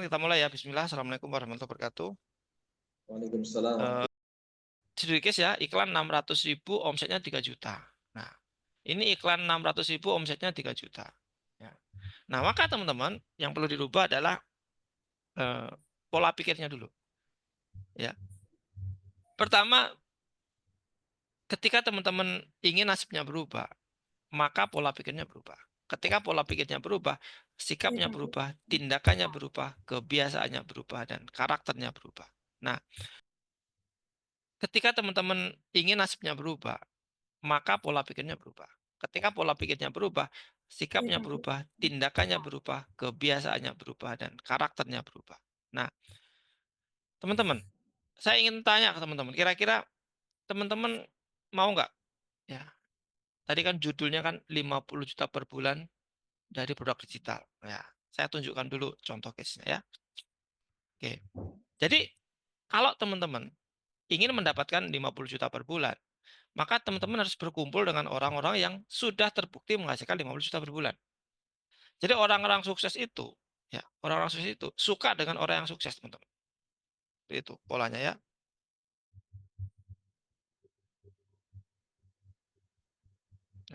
Kita mulai ya. Bismillah. Assalamualaikum warahmatullahi wabarakatuh. Waalaikumsalam. Sedikit ya, iklan 600.000 omsetnya 3 juta. Nah, ini iklan 600.000 omsetnya 3 juta. Ya. Nah, maka teman-teman yang perlu dirubah adalah eh, pola pikirnya dulu. Ya. Pertama, ketika teman-teman ingin nasibnya berubah, maka pola pikirnya berubah. Ketika pola pikirnya berubah, sikapnya berubah, tindakannya berubah, kebiasaannya berubah, dan karakternya berubah. Nah, ketika teman-teman ingin nasibnya berubah, maka pola pikirnya berubah. Ketika pola pikirnya berubah, sikapnya berubah, tindakannya berubah, kebiasaannya berubah, dan karakternya berubah. Nah, teman-teman, saya ingin tanya ke teman-teman, kira-kira teman-teman mau nggak? Ya, tadi kan judulnya kan 50 juta per bulan dari produk digital. Ya, saya tunjukkan dulu contoh case-nya ya. Oke. Jadi, kalau teman-teman ingin mendapatkan 50 juta per bulan, maka teman-teman harus berkumpul dengan orang-orang yang sudah terbukti menghasilkan 50 juta per bulan. Jadi orang-orang sukses itu, ya, orang-orang sukses itu suka dengan orang yang sukses, teman-teman. Itu polanya ya.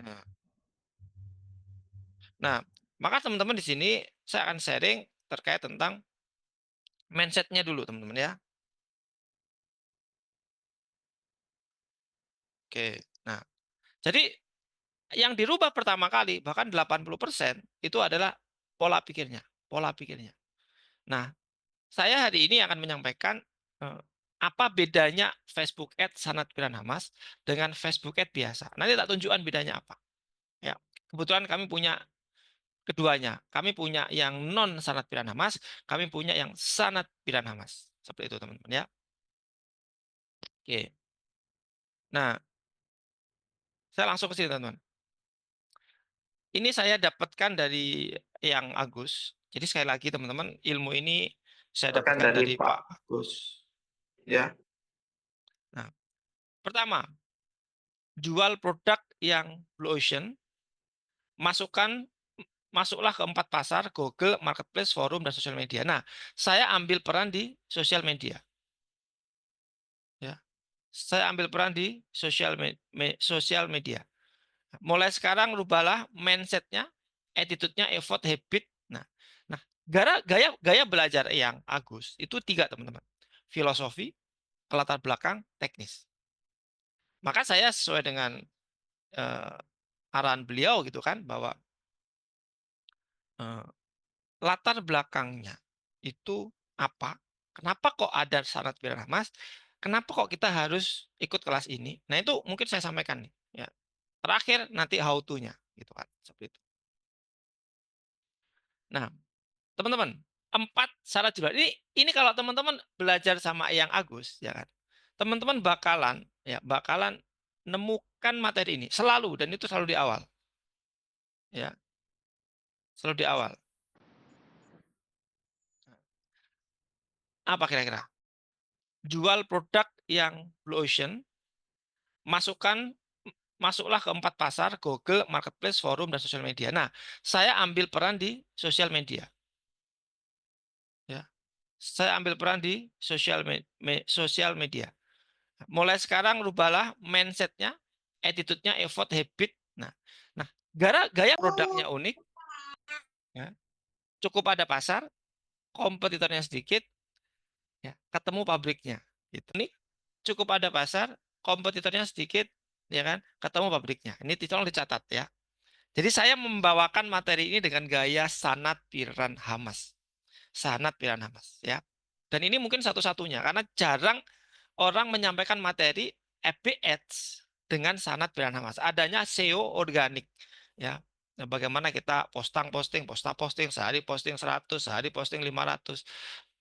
Nah, nah, maka teman-teman di sini saya akan sharing terkait tentang mindsetnya dulu, teman-teman ya. Oke. Nah, jadi yang dirubah pertama kali bahkan 80% itu adalah pola pikirnya, pola pikirnya. Nah, saya hari ini akan menyampaikan eh, apa bedanya Facebook Ads Sanad Piranhamas dengan Facebook Ads biasa. Nanti tak tunjukkan bedanya apa. Ya, kebetulan kami punya keduanya. Kami punya yang non Sanad Piranhamas, kami punya yang Sanad Piranhamas. Seperti itu, teman-teman ya. Oke. Nah, saya langsung ke sini, teman-teman. Ini saya dapatkan dari yang Agus. Jadi sekali lagi, teman-teman, ilmu ini saya Rekan dapatkan dari dari Pak Pak Agus. Agus. Ya. Nah, pertama, jual produk yang blue ocean, masukkan masuklah ke 4 pasar, Google, Marketplace, Forum, dan sosial media. Nah, saya ambil peran di sosial media. Ya, saya ambil peran di sosial media. Mulai sekarang rubahlah mindsetnya, attitude-nya, effort, habit. Nah, nah, gaya gaya belajar yang Agus itu 3, teman-teman. Filosofi, latar belakang, teknis. Maka saya sesuai dengan eh, arahan beliau gitu kan bahwa eh, latar belakangnya itu apa? Kenapa kok ada syarat pidana mas? Kenapa kok kita harus ikut kelas ini? Nah, itu mungkin saya sampaikan nih. Ya. Terakhir nanti how to-nya gitu kan. Seperti itu. Nah, teman-teman, 4 syarat jual. Ini kalau teman-teman belajar sama yang Agus ya kan. Teman-teman bakalan nemukan materi ini selalu dan itu selalu di awal. Ya, selalu di awal. Apa kira-kira? Jual produk yang blue ocean, masukkan masuklah ke 4 pasar, Google, Marketplace, Forum, dan sosial media. Nah, saya ambil peran di sosial media. Ya, saya ambil peran di sosial media. Mulai sekarang rubahlah mindsetnya, attitude-nya, effort, habit. Nah, nah, gaya produknya unik, ya, cukup ada pasar, kompetitornya sedikit, ya, ketemu pabriknya. Itu nih, cukup ada pasar, kompetitornya sedikit, ya kan, ketemu pabriknya. Ini tolong dicatat ya. Jadi saya membawakan materi ini dengan gaya Sanad Piran Hamas. Sanad Piran Hamas ya. Dan ini mungkin satu-satunya karena jarang orang menyampaikan materi FB Ads dengan Sanad Piran Hamas. Adanya SEO organik ya. Nah, bagaimana kita posting, sehari posting 100, sehari posting 500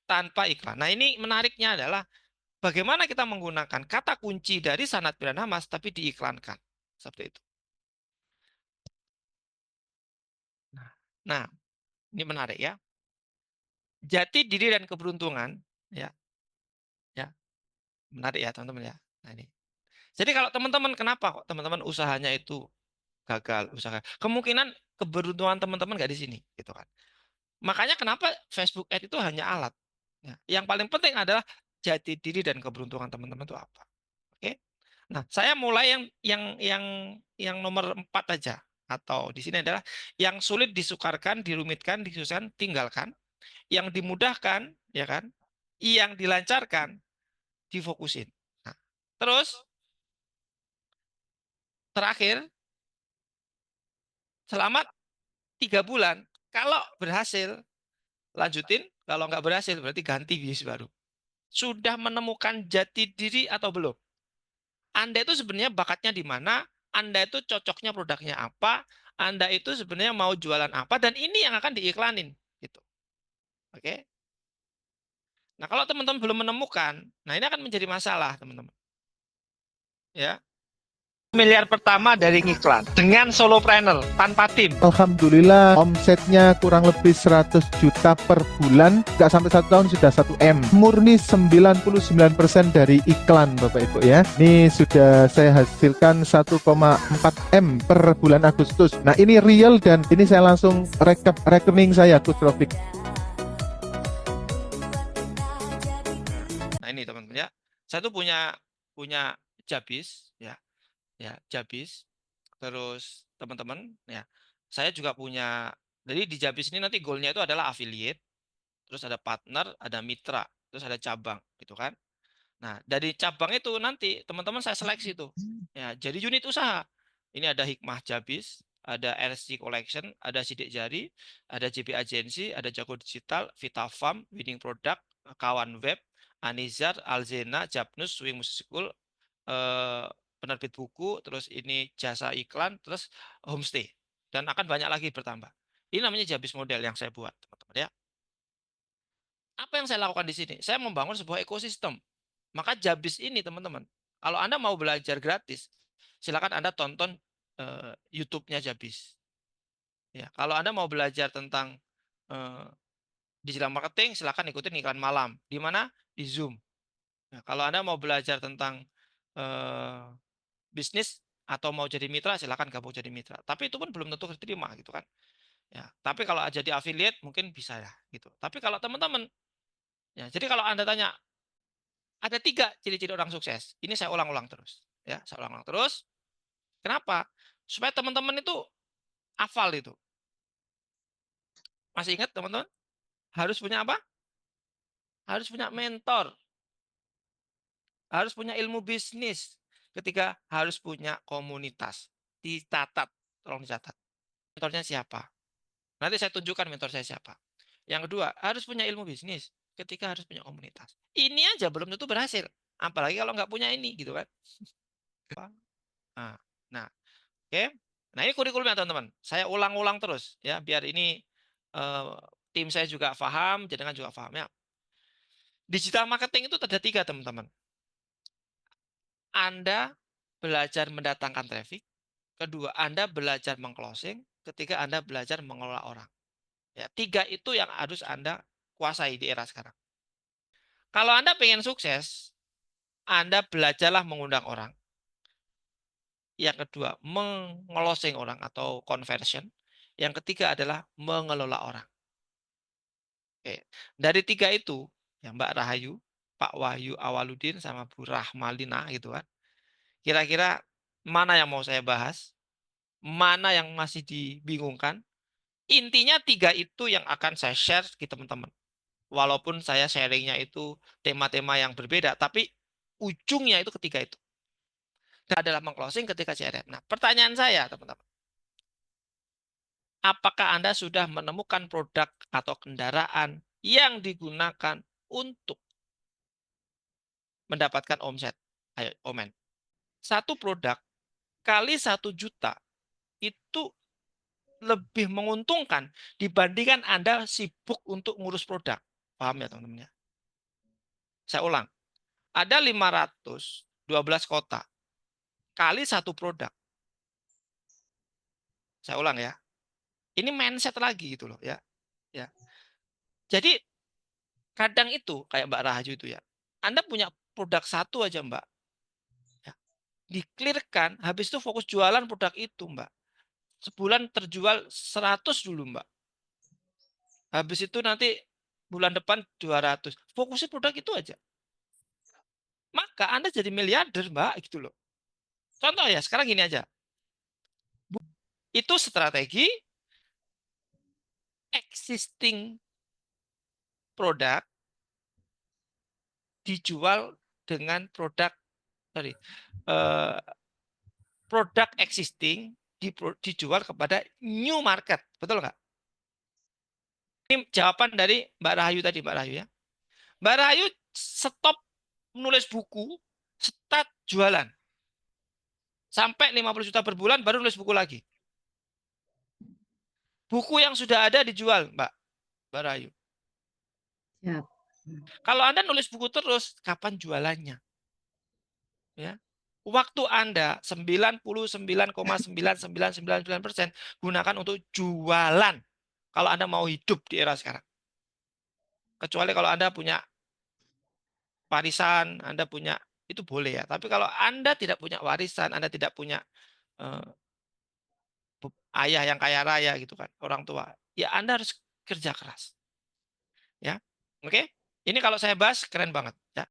tanpa iklan. Nah, ini menariknya adalah bagaimana kita menggunakan kata kunci dari Sanad Piran Hamas tapi diiklankan. Seperti itu. Nah, ini menarik ya. Jati diri dan keberuntungan, ya, ya, menarik ya teman-teman ya. Nah, ini. Jadi kalau teman-teman kenapa kok teman-teman usahanya itu gagal, usaha kemungkinan keberuntungan teman-teman nggak di sini, gitu kan. Makanya kenapa Facebook Ads itu hanya alat. Ya, yang paling penting adalah jati diri dan keberuntungan teman-teman itu apa. Oke. Nah, saya mulai yang nomor 4 aja. Atau di sini adalah yang sulit disukarkan, dirumitkan, disusahkan, tinggalkan. Yang dimudahkan, ya kan? Yang dilancarkan, difokusin. Nah, terus terakhir, selama 3 bulan, kalau berhasil, lanjutin. Kalau nggak berhasil, berarti ganti bisnis baru. Sudah menemukan jati diri atau belum? Anda itu sebenarnya bakatnya di mana? Anda itu cocoknya produknya apa? Anda itu sebenarnya mau jualan apa? Dan ini yang akan diiklanin, gitu. Oke? Nah, kalau teman-teman belum menemukan, nah ini akan menjadi masalah, teman-teman. Ya. Miliar pertama dari ngiklan dengan solopreneur tanpa tim. Alhamdulillah omsetnya kurang lebih 100 juta per bulan, nggak sampai 1 tahun sudah 1 M. Murni 99% dari iklan Bapak Ibu ya. Ini sudah saya hasilkan 1,4 M per bulan Agustus. Nah ini real dan ini saya langsung rekap rekening saya Coach Rofik. Nah ini teman-teman ya. Saya tuh punya punya Jabis ya. Ya, Jabis. Terus teman-teman ya. Saya juga punya, jadi di Jabis ini nanti goalnya itu adalah affiliate, terus ada partner, ada mitra, terus ada cabang gitu kan. Nah, dari cabang itu nanti teman-teman saya seleksi tuh. Ya, jadi unit usaha. Ini ada Hikmah Jabis, ada RC Collection, ada Sidik Jari, ada JB Agency, ada Jago Digital, Vita Farm, Winning Product, Kawan Web, Anizar, Alzena, Japnus, Swing Music School, eh, penerbit buku, terus ini jasa iklan, terus homestay. Dan akan banyak lagi bertambah. Ini namanya Jabis model yang saya buat, teman-teman ya. Apa yang saya lakukan di sini? Saya membangun sebuah ekosistem. Maka Jabis ini teman-teman, kalau Anda mau belajar gratis, silakan Anda tonton YouTube-nya Jabis. Ya, kalau Anda mau belajar tentang eh, digital marketing, silakan ikutin iklan malam. Di mana? Di Zoom. Nah, kalau Anda mau belajar tentang eh, bisnis atau mau jadi mitra, silakan gabung jadi mitra. Tapi itu pun belum tentu diterima gitu kan. Ya, tapi kalau jadi affiliate mungkin bisa ya gitu. Tapi kalau teman-teman, ya, jadi kalau Anda tanya ada 3 ciri-ciri orang sukses. Ini saya ulang-ulang terus. Ya, saya ulang-ulang terus. Kenapa? Supaya teman-teman itu hafal itu. Masih ingat teman-teman? Harus punya apa? Harus punya mentor. Harus punya ilmu bisnis. Ketiga, harus punya komunitas. Dicatat. Tolong dicatat. Mentornya siapa? Nanti saya tunjukkan mentor saya siapa. Yang kedua, harus punya ilmu bisnis. Ketiga, harus punya komunitas. Ini aja belum tentu berhasil. Apalagi kalau nggak punya ini, gitu kan. Nah, nah, oke. Nah, ini kurikulumnya teman-teman. Saya ulang-ulang terus ya biar ini eh, tim saya juga paham, jenengan juga paham ya. Digital marketing itu ada 3 teman-teman. Anda belajar mendatangkan traffic, kedua Anda belajar mengclosing, ketiga Anda belajar mengelola orang. Ya, 3 itu yang harus Anda kuasai di era sekarang. Kalau Anda pengen sukses, Anda belajarlah mengundang orang. Yang kedua, mengelosing orang atau conversion. Yang ketiga adalah mengelola orang. Oke. Dari 3 itu, ya Mbak Rahayu, Pak Wahyu Awaludin, sama Bu Rahmalina gitu kan. Kira-kira mana yang mau saya bahas? Mana yang masih dibingungkan? Intinya 3 itu yang akan saya share ke teman-teman. Walaupun saya sharingnya itu tema-tema yang berbeda, tapi ujungnya itu ketiga itu. Dan adalah mengclosing ketika CRM. Nah, pertanyaan saya, teman-teman. Apakah Anda sudah menemukan produk atau kendaraan yang digunakan untuk mendapatkan omset? Ayo, Omen. Satu produk kali 1 juta itu lebih menguntungkan dibandingkan Anda sibuk untuk ngurus produk. Paham ya, teman-teman ya? Saya ulang. Ada 512 kota kali 1 produk. Saya ulang ya. Ini mindset lagi gitu loh ya. Ya. Jadi kadang itu kayak Mbak Rahayu itu ya. Anda punya produk 1 aja Mbak. Ya. Di-clearkan, habis itu fokus jualan produk itu Mbak. Sebulan terjual 100 dulu Mbak. Habis itu nanti bulan depan 200. Fokusnya produk itu aja. Maka Anda jadi miliarder, Mbak, gitu loh. Contoh ya, sekarang gini aja. Itu strategi existing produk dijual dengan sorry, eh, produk existing dijual kepada new market. Betul nggak? Ini jawaban dari Mbak Rahayu tadi, Mbak Rahayu ya. Mbak Rahayu stop nulis buku, start jualan. Sampai 50 juta per bulan baru nulis buku lagi. Buku yang sudah ada dijual, Mbak Rahayu. Siap. Kalau Anda nulis buku terus, kapan jualannya? Ya. Waktu Anda 99,99999% gunakan untuk jualan. Kalau Anda mau hidup di era sekarang. Kecuali kalau Anda punya warisan, Anda punya, itu boleh ya. Tapi kalau Anda tidak punya warisan, Anda tidak punya eh, ayah yang kaya raya gitu kan, orang tua, ya Anda harus kerja keras. Ya. Oke? Ini kalau saya bahas keren banget ya.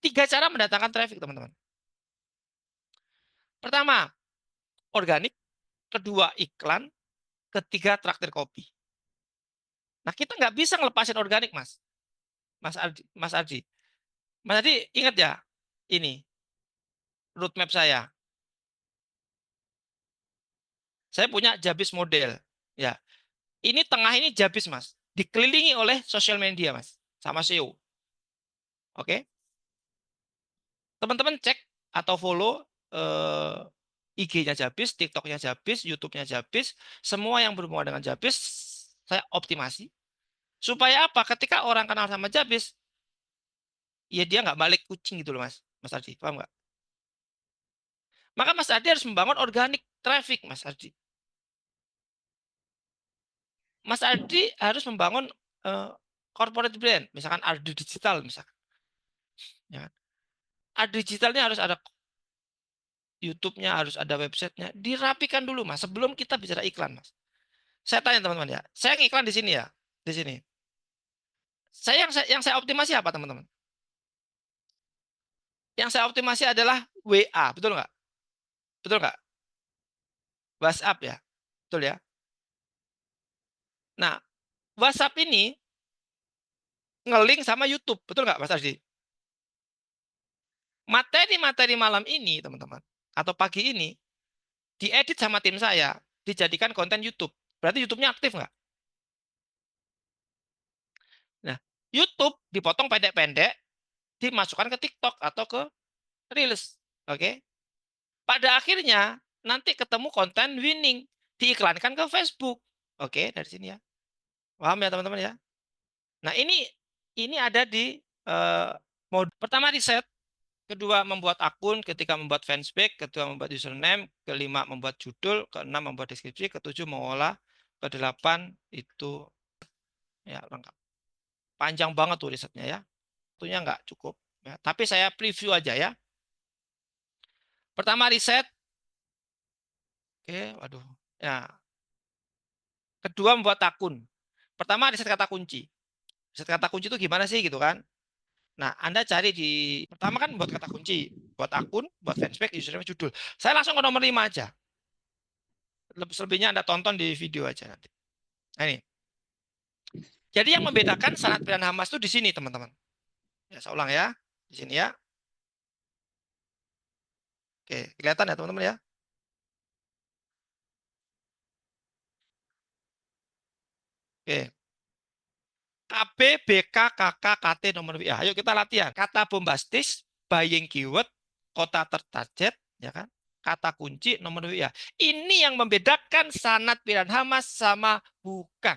3 cara mendatangkan traffic, teman-teman. Pertama, organik, kedua iklan, ketiga traktir kopi. Nah, kita nggak bisa ngelepasin organik, Mas. Mas Ardi, Mas Ardi. Mas Ardi ingat ya, ini roadmap saya. Saya punya Jabis model. Ya, ini tengah ini Jabis, Mas. Dikelilingi oleh sosial media, Mas, sama SEO. Oke? Teman-teman cek atau follow IG-nya Jabis, TikTok-nya Jabis, YouTube-nya Jabis, semua yang berhubungan dengan Jabis saya optimasi. Supaya apa? Ketika orang kenal sama Jabis, ya dia nggak balik kucing gitu loh, Mas. Mas Ardi, paham nggak? Maka Mas Ardi harus membangun organic traffic, Mas Ardi. Mas Ardi harus membangun corporate brand, misalkan Ardi Digital, misalkan. Ya. Ardi Digitalnya harus ada YouTube-nya, harus ada websitenya. Dirapikan dulu, Mas, sebelum kita bicara iklan, Mas. Saya tanya teman-teman ya, saya iklan di sini ya, di sini. Yang saya optimasi apa, teman-teman? Yang saya optimasi adalah WA, betul nggak? Betul nggak? WhatsApp ya, betul ya. Nah, WhatsApp ini ngelink sama YouTube, betul nggak, Mas Ardi? Materi-materi malam ini, teman-teman, atau pagi ini, diedit sama tim saya, dijadikan konten YouTube. Berarti YouTube-nya aktif nggak? Nah, YouTube dipotong pendek-pendek, dimasukkan ke TikTok atau ke Reels. Oke? Pada akhirnya, nanti ketemu konten winning, diiklankan ke Facebook. Oke, dari sini ya. Paham ya, teman-teman ya? Nah, ini ada di mode pertama riset, kedua membuat akun, ketika membuat fanspage, kedua membuat username, kelima membuat judul, keenam membuat deskripsi, ketujuh mengolah, kedelapan itu ya lengkap. Panjang banget tuh risetnya ya. Waktunya nggak cukup. Ya. Tapi saya preview aja ya. Pertama riset. Oke, waduh. Ya. Kedua membuat akun. Pertama riset kata kunci. Riset kata kunci itu gimana sih gitu kan? Nah, Anda cari di pertama kan buat kata kunci, buat akun, buat fanspage, username, judul. Saya langsung ke nomor 5 aja. Selebihnya Anda tonton di video aja nanti. Nah, ini. Jadi yang membedakan sanad pilihan Hamas itu di sini, teman-teman. Ya, saya ulang ya. Di sini ya. Oke, kelihatan ya, teman-teman ya? Oke. KB, BK, KK, KT, nomor WA. Ayo kita latihan. Kata bombastis, buying keyword, kota tertarget, ya kan? Kata kunci, nomor WA. Ini yang membedakan sanad pilihan Hamas sama bukan.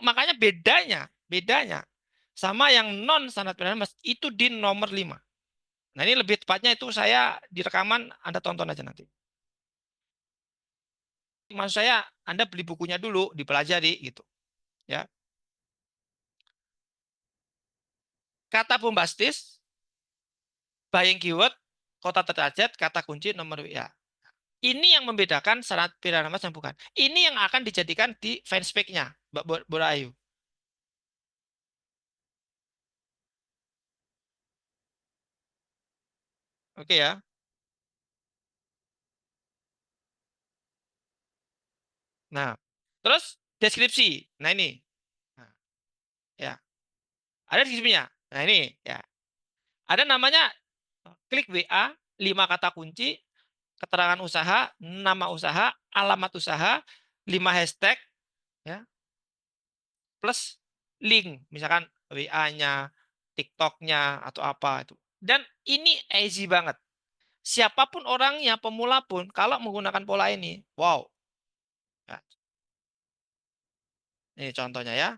Makanya bedanya sama yang non sanad pilihan Hamas itu di nomor 5. Nah, ini lebih tepatnya itu saya di rekaman, Anda tonton aja nanti. Maksud saya, Anda beli bukunya dulu, dipelajari gitu. Ya. Kata bombastis, buying keyword, kota tertarget, kata kunci, nomor WA. Ini yang membedakan sarana pidana mas dan bukan. Ini yang akan dijadikan di fanspage-nya, Mbak Bora Ayu. Oke ya. Nah, terus deskripsi. Nah ini, nah, ya, ada deskripsinya. Nah ini, ya, ada namanya klik WA, 5 kata kunci, keterangan usaha, nama usaha, alamat usaha, 5 hashtag, ya, plus link, misalkan WA-nya, TikTok-nya atau apa itu. Dan ini easy banget. Siapapun orangnya, pemula pun, kalau menggunakan pola ini, wow. Ya, ini contohnya ya.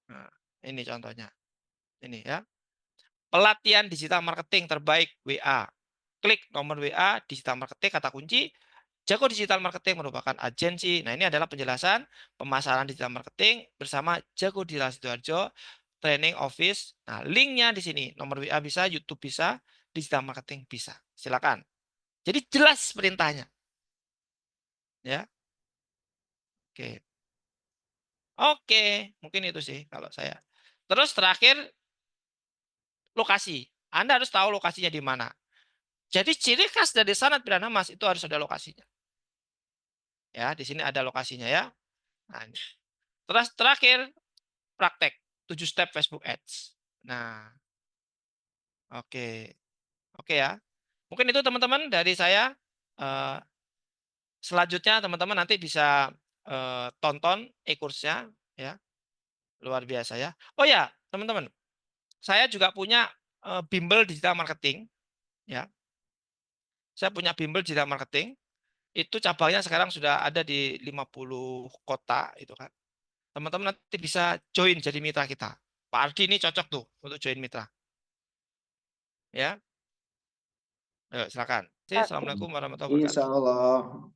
Nah, ini contohnya. Ini ya. Pelatihan digital marketing terbaik WA. Klik nomor WA, digital marketing, kata kunci. Jago Digital Marketing merupakan agensi. Nah, ini adalah penjelasan pemasaran digital marketing bersama Jago Digital Sidoarjo, training office. Nah, linknya di sini. Nomor WA bisa, YouTube bisa, digital marketing bisa. Silakan. Jadi jelas perintahnya. Ya. Oke. Oke, mungkin itu sih kalau saya. Terus terakhir lokasi. Anda harus tahu lokasinya di mana. Jadi ciri khas dari sanad pidana mas itu harus ada lokasinya. Ya, di sini ada lokasinya ya. Nah, terus terakhir praktek 7 step Facebook Ads. Nah, oke. Oke ya. Mungkin itu teman-teman dari saya. Eh, Selanjutnya teman-teman nanti bisa tonton e-kursnya ya. Luar biasa ya. Oh ya, teman-teman. Saya juga punya bimbel digital marketing ya. Saya punya bimbel digital marketing. Itu cabangnya sekarang sudah ada di 50 kota itu kan. Teman-teman nanti bisa join jadi mitra kita. Pak Ardi ini cocok tuh untuk join mitra. Ya. Silakan. Assalamualaikum warahmatullahi wabarakatuh. Insya Allah.